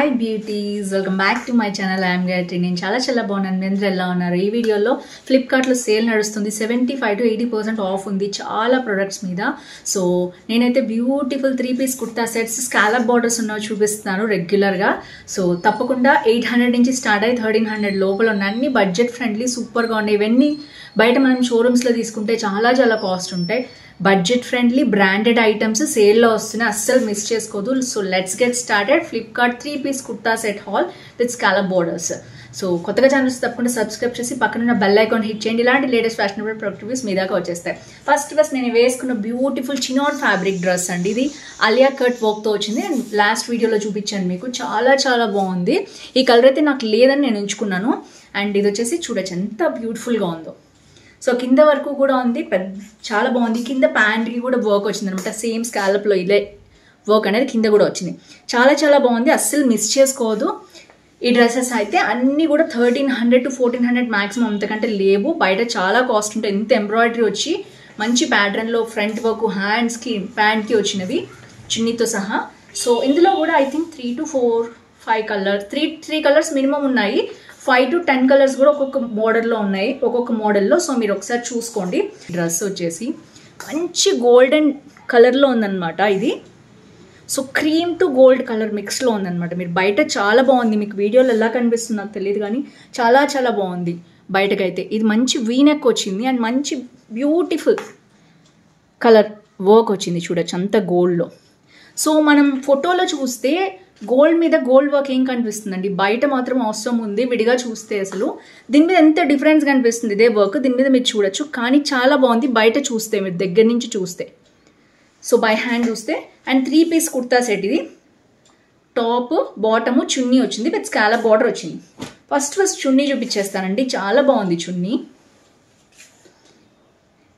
Hi beauties, welcome back to my channel. I am Gayatri. నేను చాలా బాగున్నాను. మీరు ఎలా ఉన్నారు? ఈ వీడియోలో ఫ్లిప్కార్ట్ లో సేల్ నడుస్తుంది. 75 to 80% ఆఫ్ ఉంది చాలా ప్రొడక్ట్స్ మీద. సో నేనైతే beautiful 3-piece kurta sets scallop borders ఉన్నవి చూపిస్తున్నాను రెగ్యులర్ గా. సో తప్పకుండా 800 నుంచి స్టార్ట్ అయ్యి 1300 లోపల ఉన్న అన్ని బడ్జెట్ ఫ్రెండ్లీ సూపర్ గా ఉన్నాయి. ఇవన్నీ బయట మనం షోరూమ్స్ లో తీసుకుంటే చాలా కాస్ట్ ఉంటాయి. బడ్జెట్ ఫ్రెండ్లీ బ్రాండెడ్ ఐటమ్స్ సేల్లో వస్తున్నాయి, అస్సలు మిస్ చేసుకోదు. So let's get started. Flipkart 3-piece kurta set haul with scallop borders. So కొత్తగా ఛానల్స్ తప్పకుండా సబ్స్క్రైబ్ చేసి పక్కన బెల్ ఐకాన్ హిట్ చేయండి. ఇలాంటి లేటెస్ట్ ఫ్యాషనబుల్ ప్రొడక్ట్ రివ్యూస్ మీ దాకా వచ్చేస్తాయి. ఫస్ట్ నేను వేసుకున్న బ్యూటిఫుల్ చినాన్ ఫ్యాబ్రిక్ డ్రెస్ అండి. ఇది అలియా కట్ వర్క్తో వచ్చింది. అండ్ లాస్ట్ వీడియోలో చూపించాను మీకు, చాలా బాగుంది. ఈ కలర్ అయితే నాకు లేదని నేను ఉంచుకున్నాను. అండ్ ఇది వచ్చేసి చూడొచ్చు ఎంత బ్యూటిఫుల్గా ఉందో. సో కింద వరకు కూడా ఉంది, చాలా బాగుంది. కింద ప్యాంట్కి కూడా వర్క్ వచ్చింది అనమాట. సేమ్ స్కాలప్లో ఇదే వర్క్ అనేది కింద కూడా వచ్చింది. చాలా బాగుంది, అస్సలు మిస్ చేసుకోవద్దు. ఈ డ్రెస్సెస్ అయితే అన్నీ కూడా 1300 to 1400 మ్యాక్సిమం, అంతకంటే లేవు. బయట చాలా కాస్ట్ ఉంటాయి. ఇంత ఎంబ్రాయిడరీ వచ్చి మంచి ప్యాటర్న్లో ఫ్రంట్ వర్క్, హ్యాండ్స్కి ప్యాంట్కి వచ్చినవి చున్నీతో సహా. సో ఇందులో కూడా I think 3 to 5 colours, 3 colours minimum ఉన్నాయి. 5 to 10 కలర్స్ కూడా ఒక్కొక్క మోడల్లో ఉన్నాయి, ఒక్కొక్క మోడల్లో. సో మీరు ఒకసారి చూసుకోండి. డ్రెస్ వచ్చేసి మంచి గోల్డెన్ కలర్లో ఉందన్నమాట ఇది. So cream to gold colour మిక్స్లో ఉందన్నమాట. మీరు బయట చాలా బాగుంది, మీకు వీడియోలో ఎలా కనిపిస్తుంది నాకు తెలియదు కానీ చాలా బాగుంది బయటకైతే. ఇది మంచి వీనెక్ వచ్చింది అండ్ మంచి బ్యూటిఫుల్ కలర్ వర్క్ వచ్చింది చూడొచ్చు అంత గోల్డ్లో. సో మనం ఫోటోలో చూస్తే గోల్డ్ మీద గోల్డ్ వర్క్ ఏం కనిపిస్తుందండి, బయట మాత్రం అవసరం ఉంది. విడిగా చూస్తే అసలు దీని మీద ఎంత డిఫరెన్స్ కనిపిస్తుంది, ఇదే వర్క్ దీని మీద మీరు చూడొచ్చు. కానీ చాలా బాగుంది బయట చూస్తే, మీరు దగ్గర నుంచి చూస్తే. సో బై హ్యాండ్ చూస్తే. అండ్ 3-piece కుర్తా సెట్ ఇది. టాప్ బాటము చున్నీ వచ్చింది విత్ స్కాలప్ బార్డర్ వచ్చింది. ఫస్ట్ చున్నీ చూపించేస్తానండి. చాలా బాగుంది చున్నీ.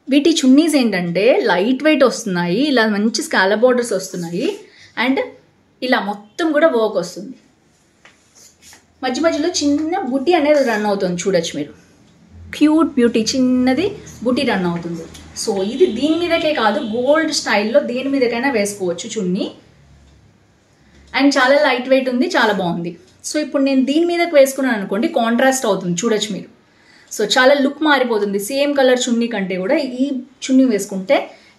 వీటి చున్నీస్ ఏంటంటే లైట్ వెయిట్ వస్తున్నాయి, ఇలా మంచి స్కాలప్ బార్డర్స్ వస్తున్నాయి. అండ్ ఇలా మొత్తం కూడా వర్క్ వస్తుంది. మధ్యలో చిన్న బుట్టి అనేది రన్ అవుతుంది చూడొచ్చు మీరు. క్యూట్ బ్యూటీ చిన్నది బుట్టి రన్ అవుతుంది. సో ఇది దీని మీదకే కాదు, గోల్డ్ స్టైల్లో దేని మీదకైనా వేసుకోవచ్చు చున్నీ. అండ్ చాలా లైట్ వెయిట్ ఉంది, చాలా బాగుంది. సో ఇప్పుడు నేను దీని మీదకి వేసుకున్నాను అనుకోండి, కాంట్రాస్ట్ అవుతుంది చూడొచ్చు మీరు. సో చాలా లుక్ మారిపోతుంది. సేమ్ కలర్ చున్నీ కంటే కూడా ఈ చున్నీ వేసుకుంటే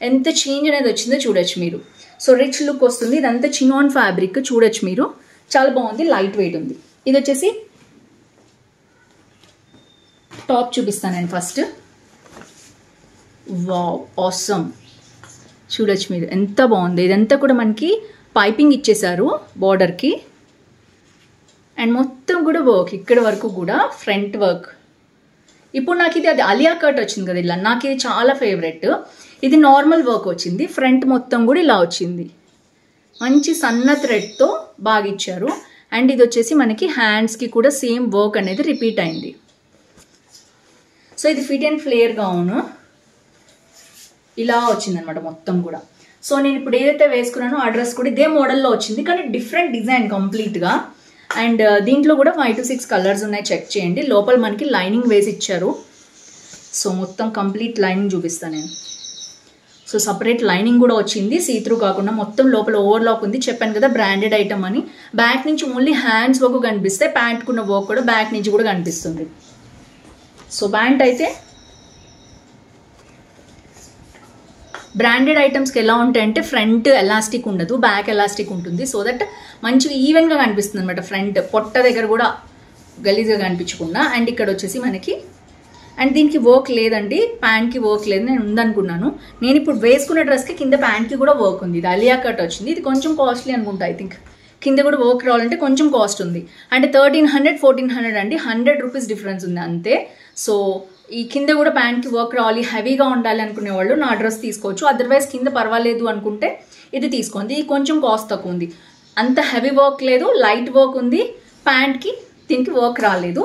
ఎంత చేంజ్ అనేది వచ్చిందో చూడొచ్చు మీరు. సో రిచ్ లుక్ వస్తుంది. ఇదంతా చినాన్ ఫ్యాబ్రిక్ చూడొచ్చు మీరు, చాలా బాగుంది, లైట్ వెయిట్ ఉంది. ఇది వచ్చేసి టాప్ చూపిస్తాను నేను ఫస్ట్. వావ్ ఆసమ్, చూడొచ్చు మీరు ఎంత బాగుంది. ఇదంతా కూడా మనకి పైపింగ్ ఇచ్చేసారు బార్డర్కి. అండ్ మొత్తం కూడా వర్క్, ఇక్కడ వరకు కూడా ఫ్రంట్ వర్క్. ఇప్పుడు నాకు ఇది అది అలియా కట్ వచ్చింది కదా ఇలా, నాకు ఇది చాలా ఫేవరెట్. ఇది నార్మల్ వర్క్ వచ్చింది, ఫ్రంట్ మొత్తం కూడా ఇలా వచ్చింది. మంచి సన్న థ్రెడ్తో బాగా ఇచ్చారు. అండ్ ఇది వచ్చేసి మనకి హ్యాండ్స్కి కూడా సేమ్ వర్క్ అనేది రిపీట్ అయింది. సో ఇది ఫిట్ అండ్ ఫ్లేర్ గౌన్ ఇలా వచ్చిందనమాట మొత్తం కూడా. సో నేను ఇప్పుడు ఏదైతే వేసుకున్నానో ఆ డ్రెస్ కూడా ఇదే మోడల్లో వచ్చింది, కానీ డిఫరెంట్ డిజైన్ కంప్లీట్గా. అండ్ దీంట్లో కూడా 5 to 6 కలర్స్ ఉన్నాయి, చెక్ చేయండి. లోపల మనకి లైనింగ్ వేసి ఇచ్చారు. సో మొత్తం కంప్లీట్ లైనింగ్ చూపిస్తాను నేను. సో సపరేట్ లైనింగ్ కూడా వచ్చింది, సీత్రూ కాకుండా మొత్తం లోపల ఓవర్లాక్ ఉంది. చెప్పాను కదా బ్రాండెడ్ ఐటమ్ అని. బ్యాక్ నుంచి ఓన్లీ హ్యాండ్స్ వర్క్ కనిపిస్తే, ప్యాంట్కున్న వర్క్ కూడా బ్యాక్ నుంచి కూడా కనిపిస్తుంది. సో ప్యాంట్ అయితే బ్రాండెడ్ ఐటమ్స్కి ఎలా ఉంటాయంటే ఫ్రంట్ ఎలాస్టిక్ ఉండదు, బ్యాక్ ఎలాస్టిక్ ఉంటుంది. సో దట్ మంచిగా ఈవెన్గా కనిపిస్తుంది అనమాట. ఫ్రంట్ పొట్ట దగ్గర కూడా గలీజ్గా కనిపించకుండా. అండ్ ఇక్కడ వచ్చేసి మనకి, అండ్ దీనికి వర్క్ లేదండి, ప్యాంట్కి వర్క్ లేదు, నేను ఉందనుకున్నాను. నేను ఇప్పుడు వేసుకున్న డ్రెస్కి కింద ప్యాంట్కి కూడా వర్క్ ఉంది. ఇది అలియా కట్ వచ్చింది. ఇది కొంచెం కాస్ట్లీ అనుకుంటా, ఐ థింక్. కింద కూడా వర్క్ రావాలంటే కొంచెం కాస్ట్ ఉంది. అంటే 1300 1400 అండి, 100 రూపీస్ డిఫరెన్స్ ఉంది అంతే. సో ఈ కింద కూడా ప్యాంట్కి వర్క్ రావాలి, హెవీగా ఉండాలి అనుకునే వాళ్ళు నా డ్రెస్ తీసుకోవచ్చు. అదర్వైజ్ కింద పర్వాలేదు అనుకుంటే ఇది తీసుకోండి. ఇది కొంచెం కాస్ట్ తక్కువ ఉంది, అంత హెవీ వర్క్ లేదు, లైట్ వర్క్ ఉంది. ప్యాంట్కి దీనికి వర్క్ రాలేదు.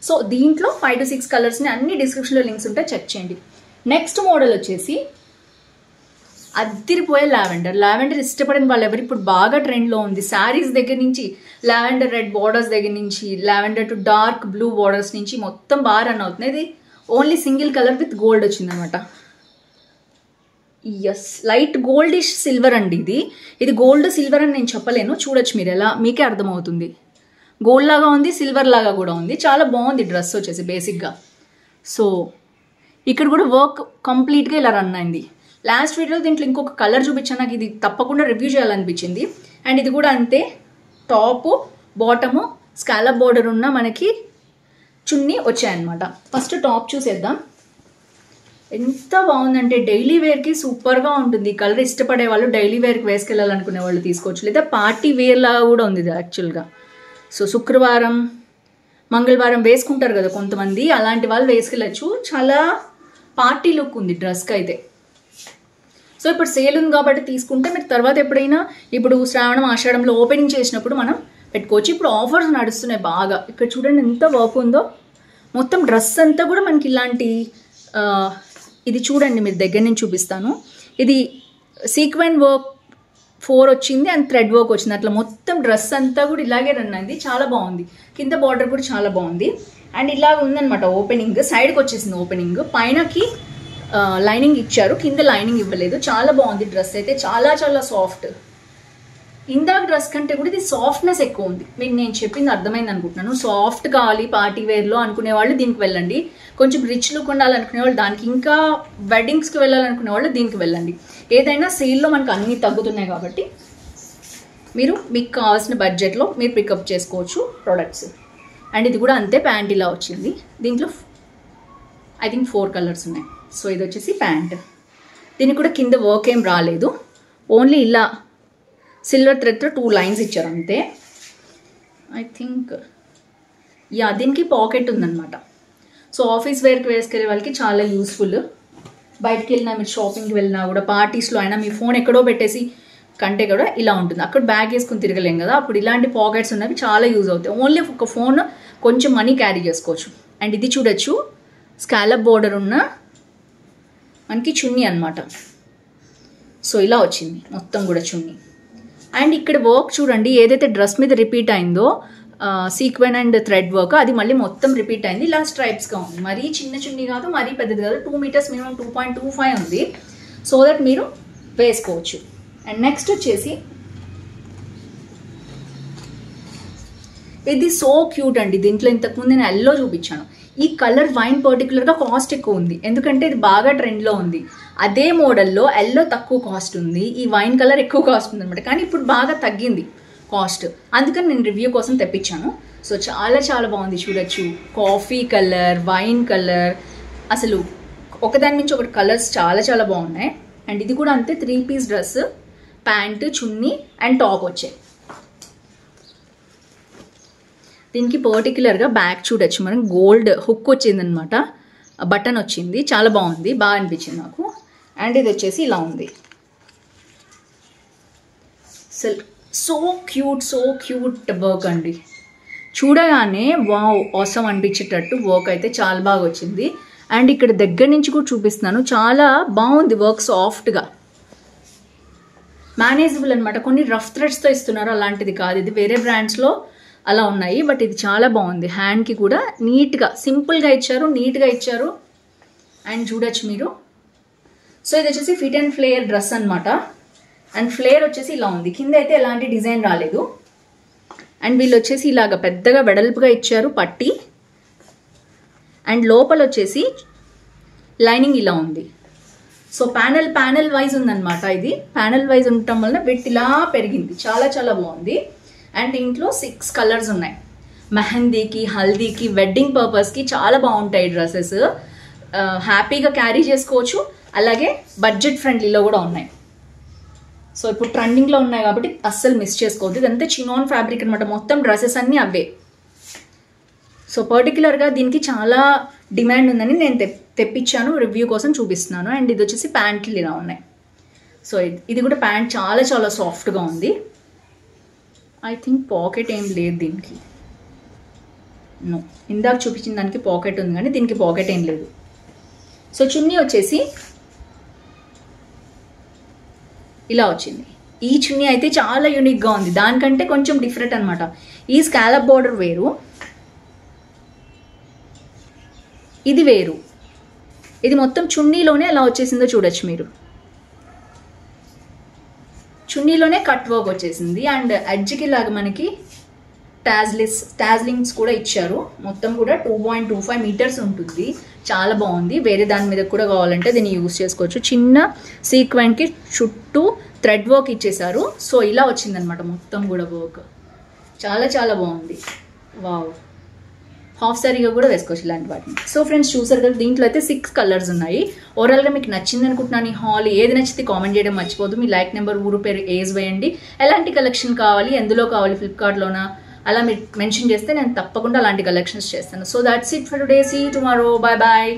సో దీంట్లో 5 to 6 కలర్స్ని అన్ని డిస్క్రిప్షన్లో లింక్స్ ఉంటాయి, చెక్ చేయండి. నెక్స్ట్ మోడల్ వచ్చేసి అద్దిరిపోయే లావెండర్ ఇష్టపడిన వాళ్ళు ఎవరు, ఇప్పుడు బాగా ట్రెండ్లో ఉంది. శారీస్ దగ్గర నుంచి లావెండర్ రెడ్ బార్డర్స్ దగ్గర నుంచి lavender to dark blue borders నుంచి మొత్తం బాగా రన్ అవుతుంది. ఇది only single colour with gold వచ్చిందనమాట. ఎస్, లైట్ గోల్డిష్ సిల్వర్ అండి. ఇది గోల్డ్ సిల్వర్ అని నేను చెప్పలేను, చూడొచ్చు మీరు, ఎలా మీకే అర్థమవుతుంది. గోల్డ్ లాగా ఉంది, సిల్వర్ లాగా కూడా ఉంది. చాలా బాగుంది డ్రెస్ వచ్చేసి బేసిక్గా. సో ఇక్కడ కూడా వర్క్ కంప్లీట్గా ఇలా రన్ అయింది. లాస్ట్ వీడియోలో దీంట్లో ఇంకొక కలర్ చూపించాను, నాకు ఇది తప్పకుండా రివ్యూ చేయాలనిపించింది. అండ్ ఇది కూడా అంతే, టాపు బాటము స్కాలప్ బోర్డర్ ఉన్న మనకి చున్నీ వచ్చాయన్నమాట. ఫస్ట్ టాప్ చూసేద్దాం. ఎంత బాగుందంటే డైలీ వేర్కి సూపర్గా ఉంటుంది. కలర్ ఇష్టపడే వాళ్ళు డైలీ వేర్కి వేసుకెళ్ళాలనుకునే వాళ్ళు తీసుకోవచ్చు, లేదా పార్టీ వేర్ లాగా కూడా ఉంది ఇది యాక్చువల్గా. సో శుక్రవారం మంగళవారం వేసుకుంటారు కదా కొంతమంది, అలాంటి వాళ్ళు వేసుకెళ్ళచ్చు. చాలా పార్టీ లుక్ ఉంది డ్రెస్కి అయితే. సో ఇప్పుడు సేల్ ఉంది కాబట్టి తీసుకుంటే మీరు తర్వాత ఎప్పుడైనా ఇప్పుడు శ్రావణం ఆషాఢంలో ఓపెనింగ్ చేసినప్పుడు మనం పెట్టుకోవచ్చు. ఇప్పుడు ఆఫర్స్ నడుస్తున్నాయి బాగా. ఇక్కడ చూడండి ఎంత వర్క్ ఉందో, మొత్తం డ్రెస్ అంతా కూడా మనకి ఇలాంటి ఇది చూడండి, మీరు దగ్గర నుంచి చూపిస్తాను. ఇది సీక్వెన్ వర్క్ 4 వచ్చింది అండ్ థ్రెడ్ వర్క్ వచ్చింది. అట్లా మొత్తం డ్రెస్ అంతా కూడా ఇలాగే రన్ అయింది. చాలా బాగుంది. కింద బార్డర్ కూడా చాలా బాగుంది. అండ్ ఇలాగ ఉందనమాట ఓపెనింగ్. సైడ్కి వచ్చేసింది ఓపెనింగ్. పైనకి లైనింగ్ ఇచ్చారు, కింద లైనింగ్ ఇవ్వలేదు. చాలా బాగుంది డ్రెస్ అయితే, చాలా చాలా సాఫ్ట్. ఇందాక డ్రెస్ కంటే కూడా ఇది సాఫ్ట్నెస్ ఎక్కువ ఉంది. మీకు నేను చెప్పింది అర్థమైంది అనుకుంటున్నాను. సాఫ్ట్ కావాలి పార్టీ వేర్లో అనుకునే వాళ్ళు దీనికి వెళ్ళండి. కొంచెం రిచ్ లుక్ ఉండాలనుకునే వాళ్ళు దానికి, ఇంకా వెడ్డింగ్స్కి వెళ్ళాలనుకునే వాళ్ళు దీనికి వెళ్ళండి. ఏదైనా సేల్లో మనకు అన్నీ తగ్గుతున్నాయి కాబట్టి మీకు కావాల్సిన బడ్జెట్లో మీరు పికప్ చేసుకోవచ్చు ప్రోడక్ట్స్. అండ్ ఇది కూడా అంతే, ప్యాంట్ ఇలా వచ్చింది. దీంట్లో ఐ థింక్ 4 కలర్స్ ఉన్నాయి. సో ఇది వచ్చేసి ప్యాంట్. దీనికి కూడా కింద వర్క్ ఏం రాలేదు, ఓన్లీ ఇలా సిల్వర్ థ్రెడ్తో 2 లైన్స్ ఇచ్చారు అంతే. ఐ థింక్ దీనికి పాకెట్ ఉందన్నమాట. సో ఆఫీస్ వేర్కి వేసుకెళ్ళే వాళ్ళకి చాలా యూస్ఫుల్. బయటకు వెళ్ళినా, మీరు షాపింగ్కి వెళ్ళినా కూడా, పార్టీస్లో అయినా మీ ఫోన్ ఎక్కడో పెట్టేసి కంటే కూడా ఇలా ఉంటుంది. అక్కడ బ్యాగ్ వేసుకుని తిరగలేం కదా, అప్పుడు ఇలాంటి పాకెట్స్ ఉన్నవి చాలా యూజ్ అవుతాయి. ఓన్లీ ఒక ఫోన్, కొంచెం మనీ క్యారీ చేసుకోవచ్చు. అండ్ ఇది చూడొచ్చు, స్కాలప్ బోర్డర్ ఉన్న మనకి చున్నీ అనమాట. సో ఇలా వచ్చింది మొత్తం కూడా చున్నీ. అండ్ ఇక్కడ వర్క్ చూడండి, ఏదైతే డ్రెస్ మీద రిపీట్ అయిందో సీక్వెన్ అండ్ థ్రెడ్ వర్క్, అది మళ్ళీ మొత్తం రిపీట్ అయింది. ఇలా స్ట్రైప్స్గా ఉంది. మరీ చిన్న చున్నీ కాదు, మరీ పెద్దది కాదు. 2 మీటర్స్ మినిమం 2.25 ఉంది. సో దట్ మీరు వేసుకోవచ్చు. అండ్ నెక్స్ట్ వచ్చేసి ఇది సో క్యూట్ అండి. దీంట్లో ఇంతకుముందు నేను ఎల్లో చూపించాను. ఈ కలర్ వైన్ పర్టికులర్గా కాస్ట్ ఎక్కువ ఉంది, ఎందుకంటే ఇది బాగా ట్రెండ్లో ఉంది. అదే మోడల్లో ఎల్లో తక్కువ కాస్ట్ ఉంది, ఈ వైన్ కలర్ ఎక్కువ కాస్ట్ ఉంది అనమాట. కానీ ఇప్పుడు బాగా తగ్గింది కాస్ట్, అందుకని నేను రివ్యూ కోసం తెప్పించాను. సో చాలా చాలా బాగుంది, చూడొచ్చు. కాఫీ కలర్, వైన్ కలర్, అసలు ఒకదాని నుంచి ఒకటి కలర్స్ చాలా చాలా బాగున్నాయి. అండ్ ఇది కూడా అంతే, 3 piece dress, pant, chunni and top వచ్చాయి. దీనికి పర్టికులర్గా బ్యాక్ చూడొచ్చు మనం, గోల్డ్ హుక్ వచ్చిందనమాట, బటన్ వచ్చింది. చాలా బాగుంది, బాగా అనిపించింది నాకు. అండ్ ఇది వచ్చేసి ఇలా ఉంది. సో క్యూట్ వర్క్ అండి. చూడగానే వావ్ ఆసమ్ అనిపించేటట్టు వర్క్ అయితే చాలా బాగా వచ్చింది. అండ్ ఇక్కడ దగ్గర నుంచి కూడా చూపిస్తున్నాను, చాలా బాగుంది వర్క్, సాఫ్ట్గా మేనేజబుల్ అనమాట. కొన్ని రఫ్ థ్రెడ్స్తో ఇస్తున్నారు, అలాంటిది కాదు. ఇది వేరే బ్రాండ్స్లో అలా ఉన్నాయి, బట్ ఇది చాలా బాగుంది. హ్యాండ్కి కూడా నీట్గా సింపుల్గా ఇచ్చారు, నీట్గా ఇచ్చారు. అండ్ చూడొచ్చు మీరు. సో ఇది వచ్చేసి ఫిట్ అండ్ ఫ్లేయర్ డ్రెస్ అనమాట. అండ్ ఫ్లేయర్ వచ్చేసి ఇలా ఉంది, కింద అయితే ఎలాంటి డిజైన్ రాలేదు. అండ్ వీళ్ళు వచ్చేసి ఇలాగ పెద్దగా వెడల్పుగా ఇచ్చారు పట్టి. అండ్ లోపల వచ్చేసి లైనింగ్ ఇలా ఉంది. సో ప్యానెల్ వైజ్ ఉందన్నమాట. ఇది ప్యానెల్ వైజ్ ఉండటం వలన విడ్త్ ఇలా పెరిగింది, చాలా చాలా బాగుంది. అండ్ ఇంట్లో 6 కలర్స్ ఉన్నాయి. మెహందీకి, హల్దీకి, వెడ్డింగ్ పర్పస్కి చాలా బాగుంటాయి డ్రెస్సెస్. హ్యాపీగా క్యారీ చేసుకోవచ్చు. అలాగే బడ్జెట్ ఫ్రెండ్లీలో కూడా ఉన్నాయి. సో ఇప్పుడు ట్రెండింగ్లో ఉన్నాయి కాబట్టి అస్సలు మిస్ చేసుకోవద్దు. ఇదంతా చినాన్ ఫ్యాబ్రిక్ అనమాట, మొత్తం డ్రెస్సెస్ అన్నీ అవే. సో పర్టికులర్గా దీనికి చాలా డిమాండ్ ఉందని నేను తెప్పించాను, రివ్యూ కోసం చూపిస్తున్నాను. అండ్ ఇది వచ్చేసి ప్యాంట్లు ఇలా ఉన్నాయి. సో ఇది కూడా ప్యాంట్ చాలా చాలా సాఫ్ట్గా ఉంది. ఐ థింక్ పాకెట్ ఏం లేదు దీనికి. నో, ఇందాక చూపించిన దానికి పాకెట్ ఉంది కానీ దీనికి పాకెట్ ఏం లేదు. సో చున్నీ వచ్చేసి ఇలా వచ్చింది. ఈ చున్నీ అయితే చాలా యూనిక్గా ఉంది, దానికంటే కొంచెం డిఫరెంట్ అనమాట. ఈ స్కాలప్ బోర్డర్ వేరు, ఇది వేరు. ఇది మొత్తం చున్నీలోనే ఎలా వచ్చేసిందో చూడొచ్చు మీరు. చున్నీలోనే కట్ వర్క్ వచ్చేసింది అండ్ ఎడ్జ్కి లాగా మనకి టాజ్లింగ్స్ కూడా ఇచ్చారు. మొత్తం కూడా 2.25 మీటర్స్ ఉంటుంది. చాలా బాగుంది. వేరే దాని మీద కూడా కావాలంటే దీన్ని యూజ్ చేసుకోవచ్చు. చిన్న సీక్వెంట్కి చుట్టూ థ్రెడ్ వర్క్ ఇచ్చేసారు. సో ఇలా వచ్చిందనమాట మొత్తం కూడా వర్క్. చాలా చాలా బాగుంది. వావ్, హాఫ్ సారీగా కూడా వేసుకోవచ్చు ఇలాంటి వాటిని. సో ఫ్రెండ్స్ చూసారు కదా, దీంట్లో అయితే 6 కలర్స్ ఉన్నాయి. ఓవరాల్గా మీకు నచ్చింది అనుకుంటున్నాను ఈ హాల్. ఏది నచ్చితే కామెంట్ చేయడం మర్చిపోదు. మీ లైక్ నెంబర్, ఊరు పేరు, ఏజ్ వేయండి. ఎలాంటి కలెక్షన్ కావాలి, ఎందులో కావాలి, ఫ్లిప్కార్ట్లోనా అలా మీరు మెన్షన్ చేస్తే నేను తప్పకుండా అలాంటి కలెక్షన్స్ చేస్తాను. So that's it for today. See you tomorrow. Bye bye.